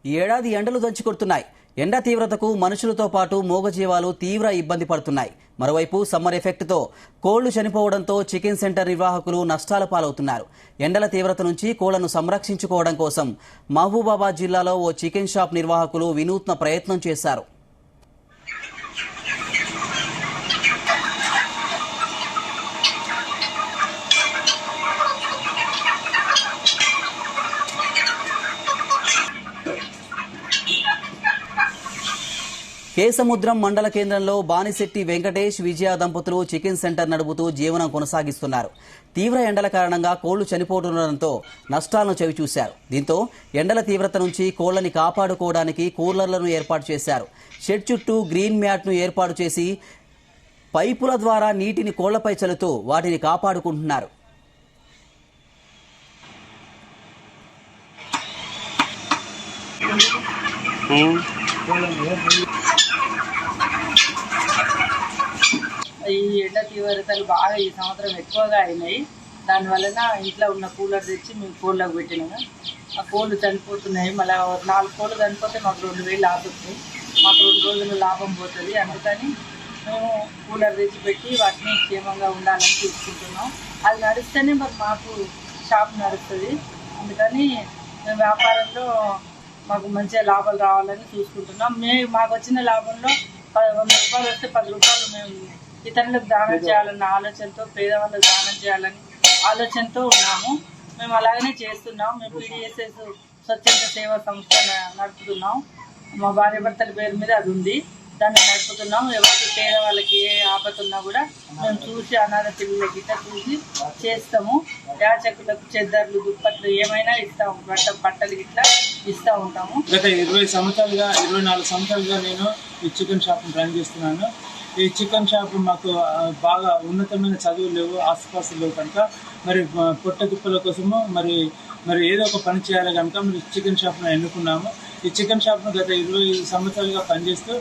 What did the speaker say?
ఈ ఏడాది ఎండలు దంచుకొడుతున్నాయి. ఎండ తీవ్రతకు మనుషులతో పాటు మూగజీవాలు తీవ్ర ఇబ్బంది పడుతున్నాయి. మరోవైపు సమ్మర్ ఎఫెక్ట్తో కోళ్లు చనిపోవడంతో చికెన్ సెంటర్ నిర్వాహకులు నష్టాల పాలవుతున్నారు. ఎండల తీవ్రత నుంచి కోళ్లను సంరక్షించుకోవడం కోసం మహబూబాబాద్ జిల్లాలో ఓ చికెన్ షాప్ నిర్వాహకులు వినూత్న ప్రయత్నం చేశారు. కేసముద్రం మండల కేంద్రంలో బానిశెట్టి వెంకటేష్, విజయ దంపతులు చికెన్ సెంటర్ నడుపుతూ జీవనం కొనసాగిస్తున్నారు. తీవ్ర ఎండల కారణంగా కోళ్లు చనిపోతుండటంతో నష్టాలను చవిచూశారు. దీంతో ఎండల తీవ్రత నుంచి కోళ్లని కాపాడుకోవడానికి కూలర్లను ఏర్పాటు చేశారు. షెడ్ చుట్టూ గ్రీన్ మ్యాట్ను ఏర్పాటు చేసి పైపుల ద్వారా నీటిని కోళ్లపై చల్లుతూ వాటిని కాపాడుకుంటున్నారు. ఈ ఎండ తీవ్రతలు బాగా ఈ సంవత్సరం ఎక్కువగా అయినాయి. దానివలన ఇంట్లో ఉన్న కూలర్ తెచ్చి మేము కోళ్ళకు పెట్టినాము. ఆ కోళ్ళు చనిపోతున్నాయి. మళ్ళీ 4 కోళ్ళు చనిపోతే మాకు 2000 లాభం వస్తుంది. మాకు 2 రోజులు లాభం పోతుంది. అందుకని మేము కూలర్ తెచ్చి పెట్టి వాటిని క్షేమంగా ఉండాలని చూసుకుంటున్నాం. అది నడిస్తేనే మరి మాకు షాప్ నడుస్తుంది. అందుకని మేము వ్యాపారంలో మాకు మంచిగా లాభాలు రావాలని చూసుకుంటున్నాం. మాకు వచ్చిన లాభంలో 100 రూపాయలు వస్తే 10 రూపాయలు మేము ఇతరులకు దానం చేయాలన్న ఆలోచనతో, పేదవాళ్ళకు దానం చేయాలని ఆలోచనతో ఉన్నాము. మేము అలాగనే చేస్తున్నాం. మేము PDSS స్వచ్ఛంద సేవా సంస్థ నడుపుతున్నాం. మా భార్య భర్తల పేరు మీద అది ఉంది. దాన్ని నడుపుతున్నాం. ఎవరికి పేదవాళ్ళకి ఏ ఆపద ఉన్నా కూడా మేము చూసి అనాథ పిల్లలకి ఇట్లా చూసి చేస్తాము. యాచకులకు చెద్దర్లు, దుప్పట్లు ఏమైనా ఇస్తాము. బట్టలు ఇట్లా ఇస్తూ ఉంటాము. గత 24 సంవత్సరాలుగా నేను ఈ చికెన్ షాప్ని రన్ చేస్తున్నాను. ఈ చికెన్ షాప్ మాకు బాగా ఉన్నతమైన చదువులు లేవు, ఆసుపాసులు లేవు కనుక మరి పొట్ట దుప్పల కోసము మరి ఏదో ఒక పని చేయాలి కనుక మరి చికెన్ షాప్ను ఎన్నుకున్నాము. ఈ చికెన్ షాప్ను గత 20 సంవత్సరాలుగా పనిచేస్తూ